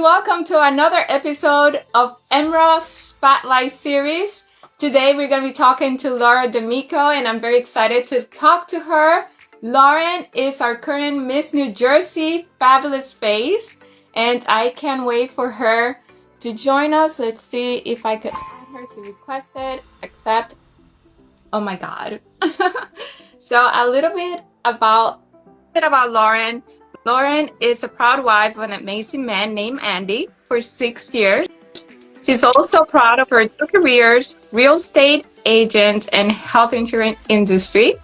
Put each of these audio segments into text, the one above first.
welcome to another episode of Emerald Spotlight Series. Today we're going to be talking to Laura Damico, and I'm very excited to talk to her. Lauren is our current Miss New Jersey Fabulous Face, and I can't wait for her to join us. Let's see if I could add her to requested, accept. Oh my God. So a little bit about Lauren. Lauren is a proud wife of an amazing man named Andy for 6 years. She's also proud of her 2 careers, real estate agent and health insurance industry.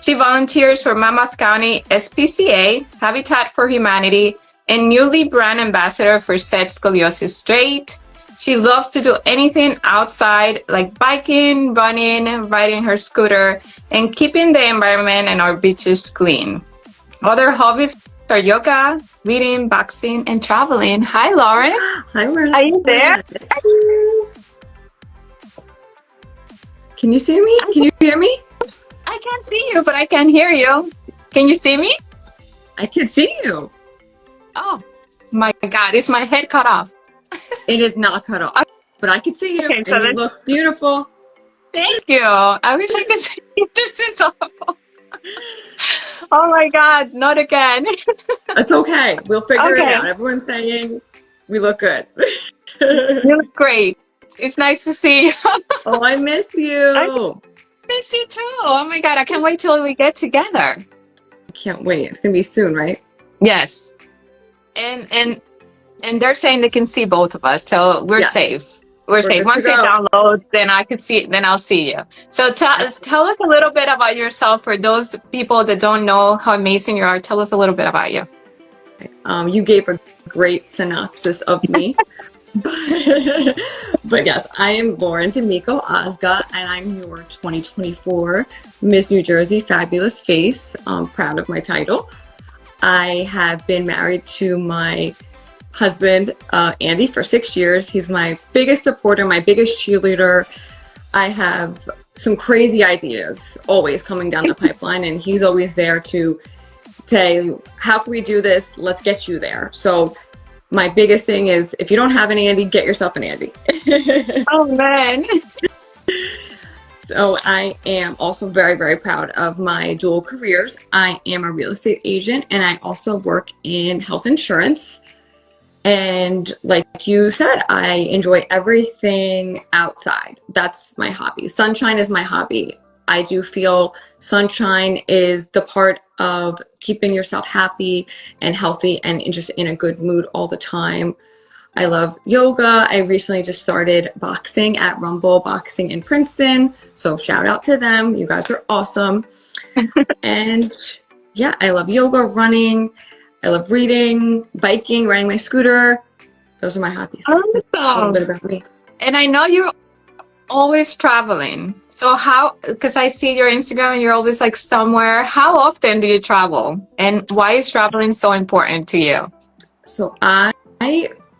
She volunteers for Monmouth County SPCA, Habitat for Humanity, and newly brand ambassador for Set Scoliosis Straight. She loves to do anything outside, like biking, running, riding her scooter, and keeping the environment and our beaches clean. Other hobbies are yoga, reading, boxing, and traveling. Hi, Lauren. Hi, Lauren. Are you there? Can you see me? Can you hear me? I can't see you, but I can hear you. Can you see me? I can see you. Oh, my God. Is my head cut off? It is not cut off, but I can see you. Okay, so and you look beautiful. Thank you. I wish I could see you. This is awful. Oh, my God. Not again. It's okay. We'll figure it Okay. out. Everyone's saying we look good. You look great. It's nice to see you. Oh, I miss you. I miss you too. Oh my God, I can't wait till we get together. I can't wait. It's going to be soon, right? Yes. And they're saying they can see both of us, so we're safe. We're safe. Once it downloads, then I could see it, then I'll see you. So tell us a little bit about yourself for those people that don't know how amazing you are. Tell us a little bit about you. You gave a great synopsis of me. But yes, I am Lauren Damico Ozga, and I'm your 2024 Miss New Jersey Fabulous Face. I'm proud of my title. I have been married to my husband, Andy, for 6 years. He's my biggest supporter, my biggest cheerleader. I have some crazy ideas always coming down the pipeline, and he's always there to say, how can we do this? Let's get you there. So my biggest thing is, if you don't have an Andy, get yourself an Andy. Oh, man. So I am also very, very proud of my dual careers. I am a real estate agent, and I also work in health insurance. And like you said, I enjoy everything outside. That's my hobby. Sunshine is my hobby. I do feel sunshine is the part of keeping yourself happy and healthy and just in a good mood all the time. I love yoga. I recently just started boxing at Rumble Boxing in Princeton. So shout out to them. You guys are awesome. And yeah, I love yoga, running. I love reading, biking, riding my scooter. Those are my hobbies. Awesome. That's a little bit about me. And I know you're always traveling. So because I see your Instagram and you're always like somewhere. How often do you travel? And why is traveling so important to you? So I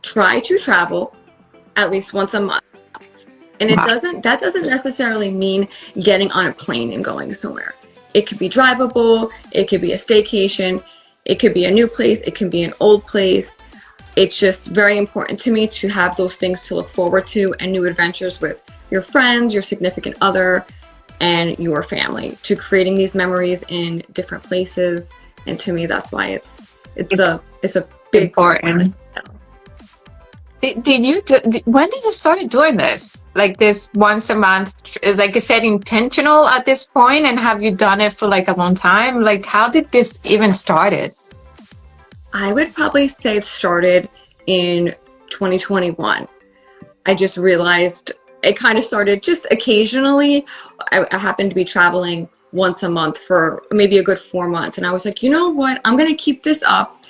try to travel at least once a month. And that doesn't necessarily mean getting on a plane and going somewhere. It could be drivable, it could be a staycation, it could be a new place, it can be an old place. It's just very important to me to have those things to look forward to and new adventures with your friends, your significant other, and your family, to creating these memories in different places. And to me, that's why it's a big important. When did you start doing this? Like this once a month, like I said, intentional at this point, and have you done it for like a long time? Like, how did this even started? I would probably say it started in 2021. I just realized it kind of started just occasionally. I happened to be traveling once a month for maybe a good 4 months. And I was like, you know what? I'm going to keep this up.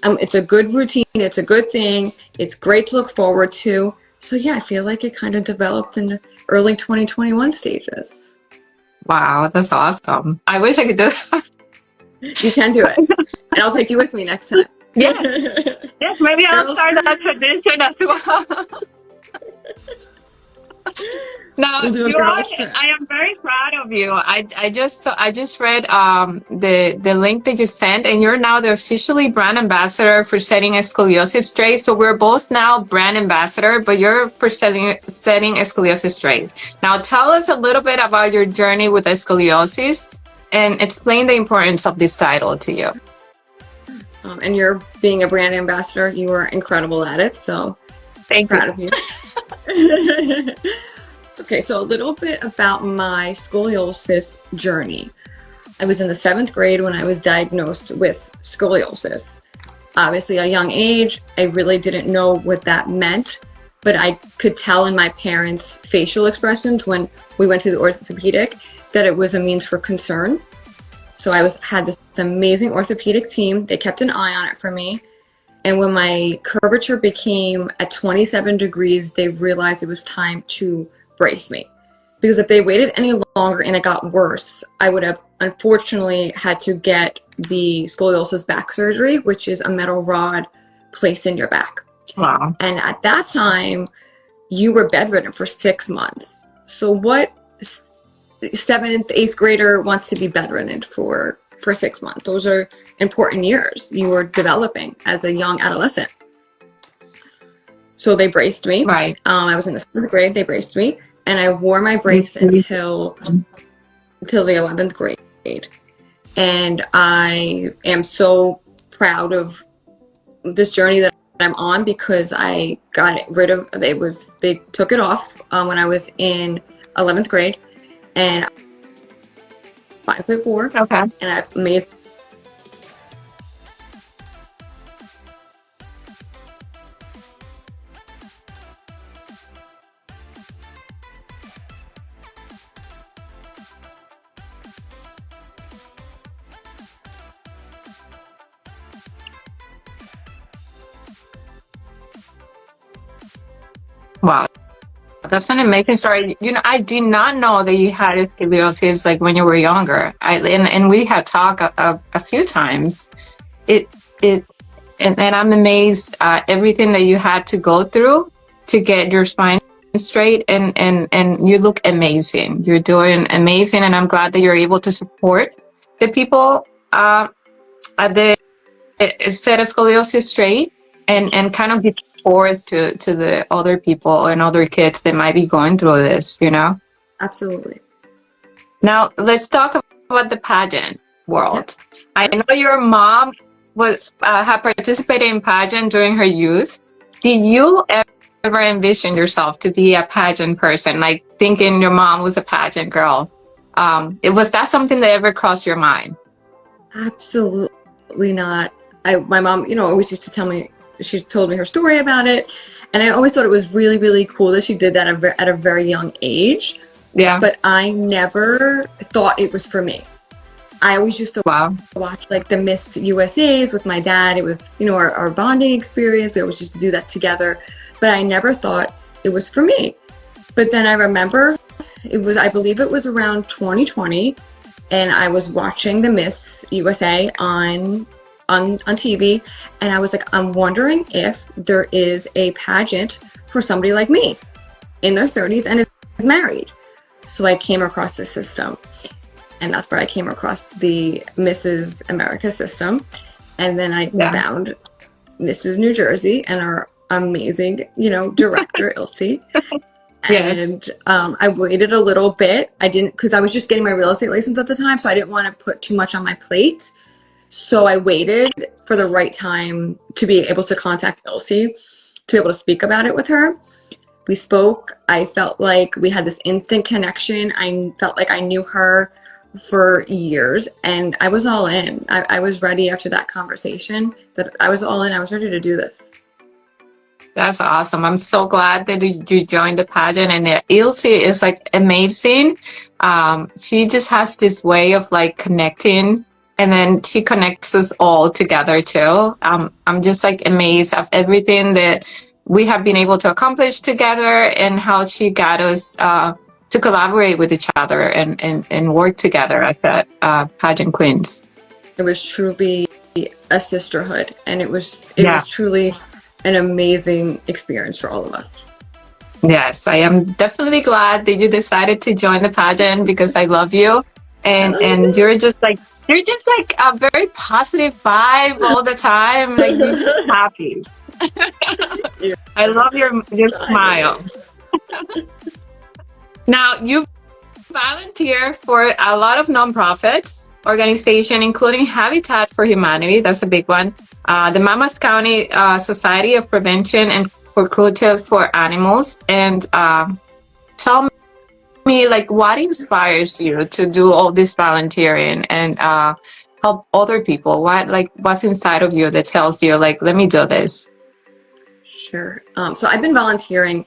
It's a good routine. It's a good thing. It's great to look forward to. So yeah, I feel like it kind of developed in the early 2021 stages. Wow, that's awesome. I wish I could do that. You can do it. And I'll take you with me next time. Yeah. Yes, maybe I'll start that tradition as well. Now We'll do a you are. girls trip. I am very proud of you. I just read the link that you sent, and you're now the officially brand ambassador for Setting Scoliosis Straight. So we're both now brand ambassador, but you're for setting Scoliosis Straight. Now tell us a little bit about your journey with scoliosis, and explain the importance of this title to you. And you're being a brand ambassador. You are incredible at it. So Thank proud you. of you. Okay, so a little bit about my scoliosis journey. I was in the 7th grade when I was diagnosed with scoliosis. Obviously, at a young age, I really didn't know what that meant, but I could tell in my parents' facial expressions when we went to the orthopedic that it was a means for concern. So had this amazing orthopedic team. They kept an eye on it for me. And when my curvature became at 27 degrees, they realized it was time to brace me. Because if they waited any longer and it got worse, I would have unfortunately had to get the scoliosis back surgery, which is a metal rod placed in your back. Wow. And at that time, you were bedridden for 6 months. So what 7th, 8th grader wants to be bedridden for 6 months? Those are important years. You were developing as a young adolescent. So they braced me. Right. I was in the 7th grade. They braced me, and I wore my brace until the 11th grade. And I am so proud of this journey that I'm on because I got rid of it. They took it off when I was in 11th grade, and 5'4". Okay. And I've amazing. Wow. That's an amazing story. You know, I did not know that you had scoliosis like when you were younger. And we had talked a few times. And I'm amazed at everything that you had to go through to get your spine straight. And you look amazing. You're doing amazing, and I'm glad that you're able to support the people at the Set Scoliosis Straight and kind of give forth to the other people and other kids that might be going through this, you know? Absolutely. Now, let's talk about the pageant world. Yep. I know your mom was had participated in pageant during her youth. Did you ever envision yourself to be a pageant person, like thinking your mom was a pageant girl? Was that something that ever crossed your mind? Absolutely not. My mom, always used to tell me, she told me her story about it, and I always thought it was really, really cool that she did that at a very young age. Yeah. But I never thought it was for me. I always used to watch like the Miss USA's with my dad. It was, our bonding experience. We always used to do that together. But I never thought it was for me. But then I remember I believe it was around 2020, and I was watching the Miss USA on TV, and I was like, I'm wondering if there is a pageant for somebody like me in their 30s and is married. So I came across this system, and that's where I came across the Mrs. America system. And then I found Mrs. New Jersey and our amazing, director, Ilse. And I waited a little bit. I didn't, because I was just getting my real estate license at the time, so I didn't want to put too much on my plate. So I waited for the right time to be able to contact Elsie, to be able to speak about it with her. We spoke. I felt like we had this instant connection. I felt like I knew her for years, and I was all in. I was ready after that conversation. That I was all in. I was ready to do this. That's awesome. I'm so glad that you joined the pageant, and Ilse is like amazing. She just has this way of like connecting, and then she connects us all together too. I'm just like amazed of everything that we have been able to accomplish together, and how she got us to collaborate with each other and work together as pageant queens. It was truly a sisterhood, and it was truly an amazing experience for all of us. Yes, I am definitely glad that you decided to join the pageant because I love you, and you're just like a very positive vibe all the time. Like you're just happy. Yeah, I love your trying at smile. least. Now you volunteer for a lot of nonprofits organization, including Habitat for Humanity. That's a big one. The Monmouth County Society of Prevention and for Cruelty for Animals. And tell me, like, what inspires you to do all this volunteering and help other people? What's inside of you that tells you, like, let me do this? Sure. So I've been volunteering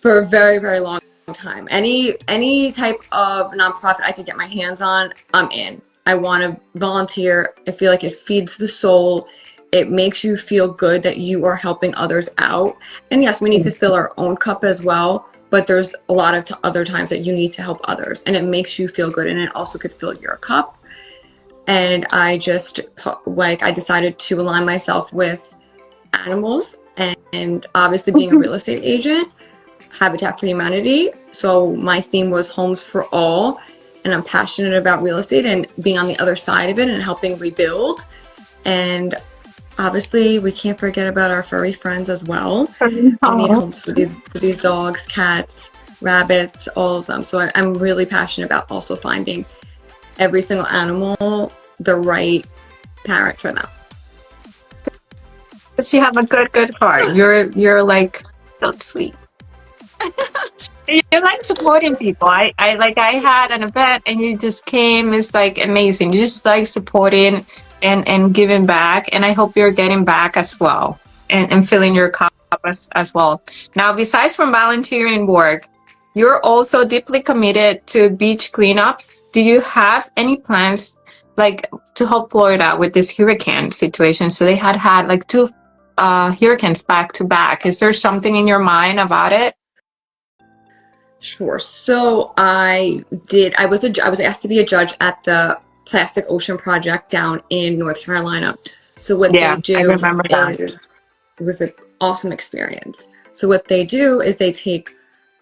for a very, very long time. Any type of nonprofit I can get my hands on, I'm in. I want to volunteer. I feel like it feeds the soul. It makes you feel good that you are helping others out. And yes, we need to fill our own cup as well, but there's a lot of other times that you need to help others, and it makes you feel good, and it also could fill your cup. And I just I decided to align myself with animals, and obviously being a real estate agent, Habitat for Humanity. So my theme was homes for all, and I'm passionate about real estate and being on the other side of it and helping rebuild. And obviously we can't forget about our furry friends as well. We need homes for these dogs, cats, rabbits, all of them. So I'm really passionate about also finding every single animal the right parent for them. But you have a good heart. You're like so sweet. You like supporting people. I had an event and you just came. It's like amazing. You just like supporting and giving back. And I hope you're getting back as well and filling your cup as well. Now, besides from volunteering work, you're also deeply committed to beach cleanups. Do you have any plans like to help Florida with this hurricane situation? So they had like two hurricanes back to back. Is there something in your mind about it? Sure. So I was asked to be a judge at the Plastic Ocean Project down in North Carolina. So what they Yeah, I do remember that. is, it was an awesome experience. So what they do is they take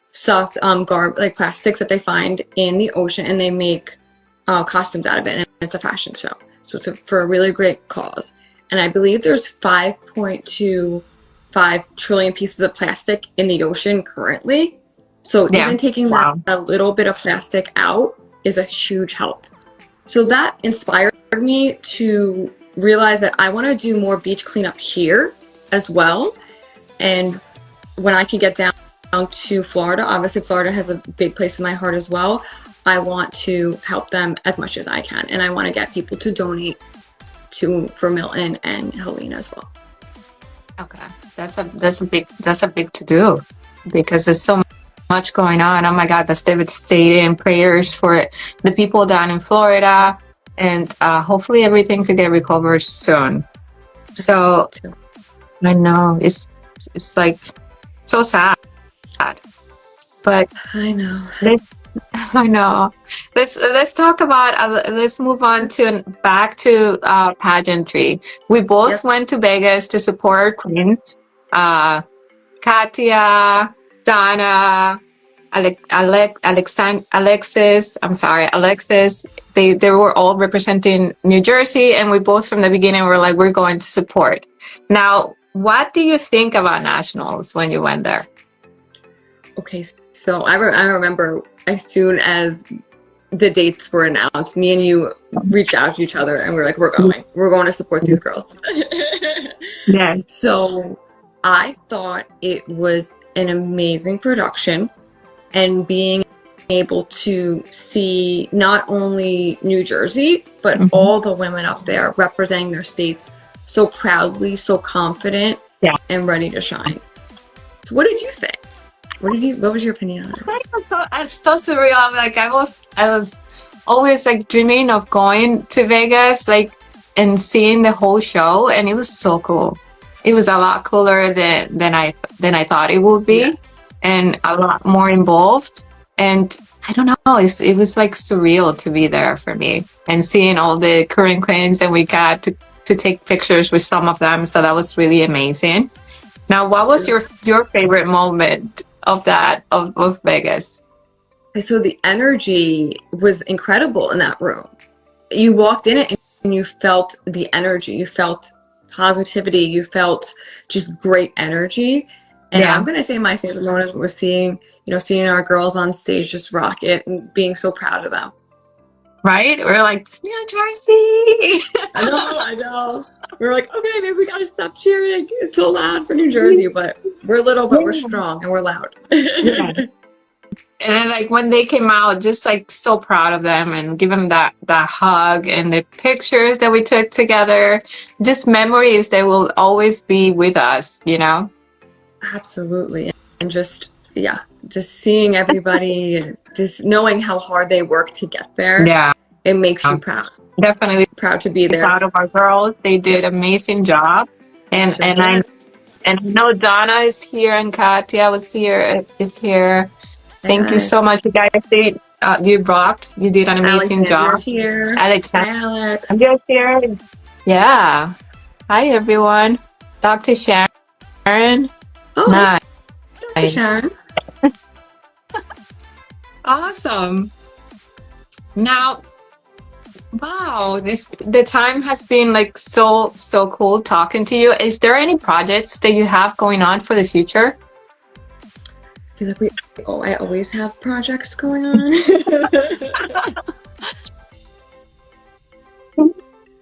soft like plastics that they find in the ocean, and they make costumes out of it, and it's a fashion show. So it's for a really great cause. And I believe there's 5.25 trillion pieces of plastic in the ocean currently. So Yeah. even taking Wow. that a little bit of plastic out is a huge help. So that inspired me to realize that I want to do more beach cleanup here as well. And when I can get down to Florida, obviously Florida has a big place in my heart as well. I want to help them as much as I can, and I want to get people to donate for Milton and Helene as well. Okay, that's a big to do because there's so much going on. Oh my God, that's devastating. Prayers for the people down in Florida, and hopefully everything could get recovered soon. So I know it's like so sad, but I know. I know. Let's talk about. Let's move on back to pageantry. We both went to Vegas to support our queens. Katia, Donna, Alexis. I'm sorry, Alexis. They were all representing New Jersey, and we both from the beginning were like, we're going to support. Now, what do you think about nationals when you went there? Okay, so I remember as soon as the dates were announced, me and you reached out to each other and we were like, we're going to support these girls. Yeah. So I thought it was an amazing production, and being able to see not only New Jersey, but all the women up there representing their states so proudly, so confident, and ready to shine. So what did you think? What was your opinion on it? It's so surreal. I'm like, I was always like dreaming of going to Vegas, like, and seeing the whole show, and it was so cool. It was a lot cooler than I thought it would be, and a lot more involved. And I don't know, it was like surreal to be there for me, and seeing all the current queens, and we got to take pictures with some of them, so that was really amazing. Now, what was your favorite moment of that, of Vegas? So the energy was incredible in that room. You walked in it and you felt the energy. You felt positivity. You felt just great energy. And Yeah. I'm going to say my favorite moment was seeing our girls on stage just rock it and being so proud of them. Right? We're like, New Jersey. I know. We're like, okay, maybe we got to stop cheering. It's so loud for New Jersey, but we're little, but we're strong and we're loud. Yeah. And then, like, when they came out, just like so proud of them and give them that hug and the pictures that we took together, just memories that will always be with us, you know? Absolutely. And just seeing everybody and just knowing how hard they work to get there. Yeah. It makes you proud. Definitely Proud to be there. proud of our girls. They did amazing job. And Sure and did. I know Donna is here and Katia is here. Thank you so much. You guys did you rocked. You did an amazing job. Here. Alex. Hi, Alex. I'm just here. Yeah. Hi everyone. Dr. Sharon. Oh, Nice. Dr. Sharon. Awesome. Now, wow, the time has been like so cool talking to you. Is there any projects that you have going on for the future? I feel like I always have projects going on.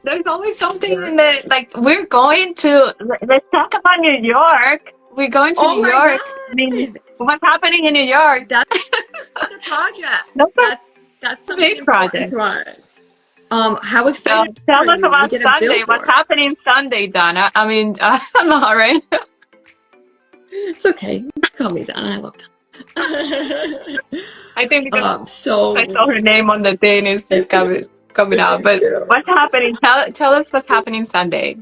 There's always something in the, like, we're going to, let's talk about New York. We're going to New York. God. I mean, what's happening in New York? That's a project. That's something big project to us. How excited So tell are us you? about Sunday. What's happening Sunday, Donna? I mean, Lauren. It's okay. Call me Donna. I love Donna. I think because so I saw her name on the thing, it's just coming out. But what's happening? Tell us what's happening Sunday.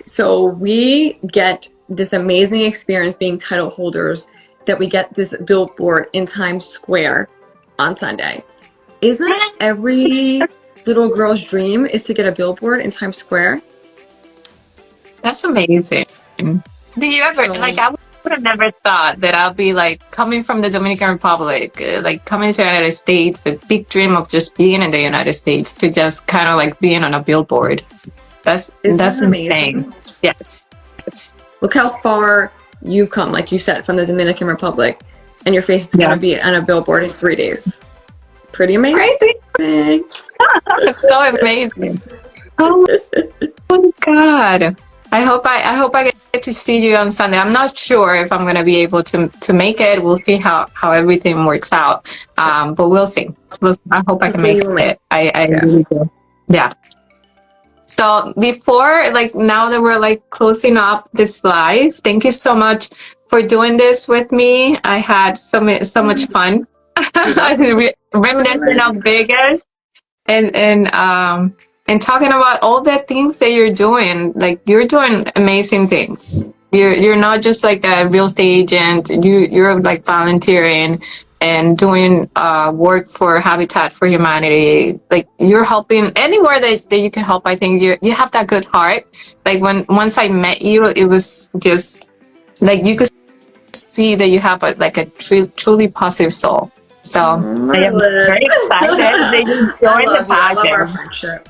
So we get this amazing experience being title holders, that we get this billboard in Times Square on Sunday. Isn't that every little girl's dream, is to get a billboard in Times Square? That's amazing. Do you ever, like, I would have never thought that I'll be like coming from the Dominican Republic, like coming to the United States, the big dream of just being in the United States, to just kind of like being on a billboard. That's amazing. Yes. Look how far you've come, like you said, from the Dominican Republic, and your face is going to be on a billboard in 3 days. Pretty amazing. Crazy. It's so amazing. Oh my God. I hope I get to see you on Sunday. I'm not sure if I'm going to be able to make it. We'll see how everything works out. But we'll see. I hope I can make it. I really do. Yeah. So before, like, now that we're like closing up this live, thank you so much for doing this with me. I had so much fun. Reminiscing of Vegas and talking about all the things that you're doing. Like, you're doing amazing things. You're not just like a real estate agent. You're like volunteering and doing work for Habitat for Humanity. Like, you're helping anywhere that you can help. I think you have that good heart. Like, once I met you, it was just like you could see that you have a truly positive soul. So I am very excited that you joined the project. I love our friendship.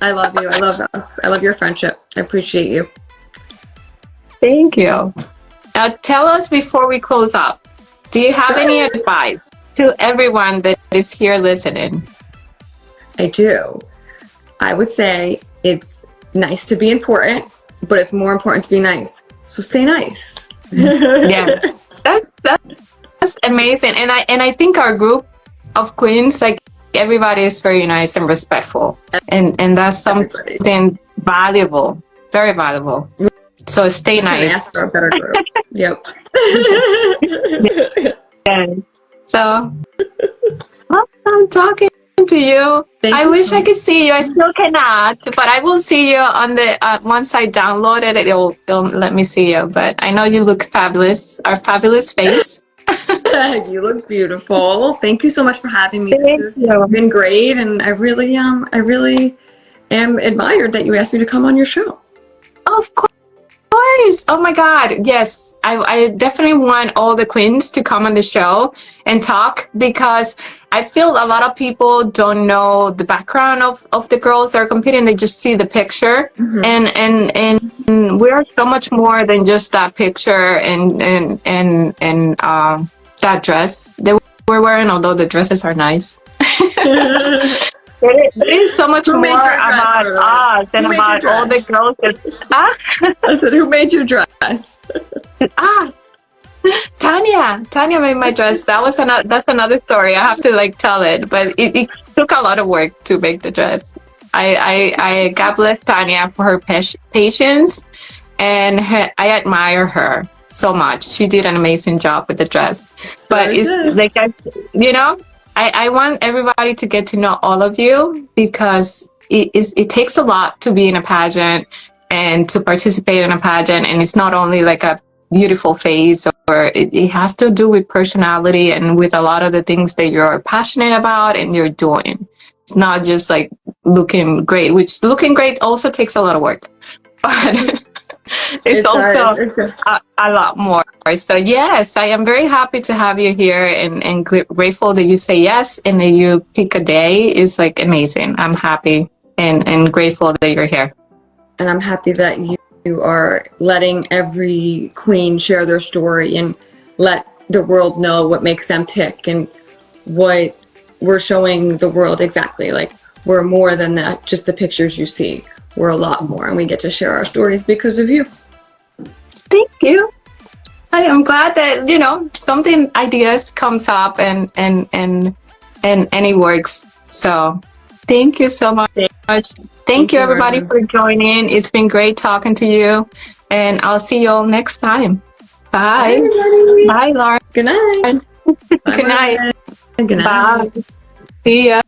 I love you. I love us. I love your friendship. I appreciate you. Thank you. Now, tell us before we close up, do you have any advice to everyone that is here listening? I do. I would say it's nice to be important, but it's more important to be nice. So stay nice. Yeah, that's amazing. And I think our group of queens, like, everybody is very nice and respectful, and that's something valuable, very valuable. So stay nice. Ask for a better group. Yep. So I'm talking to you. I wish I could see you. I still cannot, but I will see you on the once I download it. It'll let me see you. But I know you look fabulous. Our fabulous face. You look beautiful. Thank you so much for having me. This has been great, and I really am admired that you asked me to come on your show. Of course. Oh my God. Yes. I definitely want all the queens to come on the show and talk, because I feel a lot of people don't know the background of the girls that are competing. They just see the picture, and we are so much more than just that picture and that dress they were wearing, although the dresses are nice. It is so much Who made more your dress, about Marla? us and Who made your about all the dress? girls that, I said, who made your dress? ah, Tanya made my dress. That's another story. I have to like tell it, but it took a lot of work to make the dress. I God bless Tanya for her patience, and I admire her so much. She did an amazing job with the dress. But it's like, you know, I want everybody to get to know all of you, because it takes a lot to be in a pageant and to participate in a pageant. And it's not only like a beautiful face, or it has to do with personality and with a lot of the things that you're passionate about and you're doing. It's not just like looking great, which looking great also takes a lot of work. But it's also a lot more. So yes, I am very happy to have you here, and grateful that you say yes and that you pick a day. Is like amazing. I'm happy and grateful that you're here. And I'm happy that you are letting every queen share their story and let the world know what makes them tick, and what we're showing the world exactly. Like, we're more than that, just the pictures you see. We're a lot more, and we get to share our stories because of you. Thank you. I am glad that, you know, something ideas comes up and it works. So thank you so much. Thank you everybody for joining. It's been great talking to you, and I'll see you all next time. Bye. Bye, Lauren. Good night. Good night. Good night. Bye. See ya.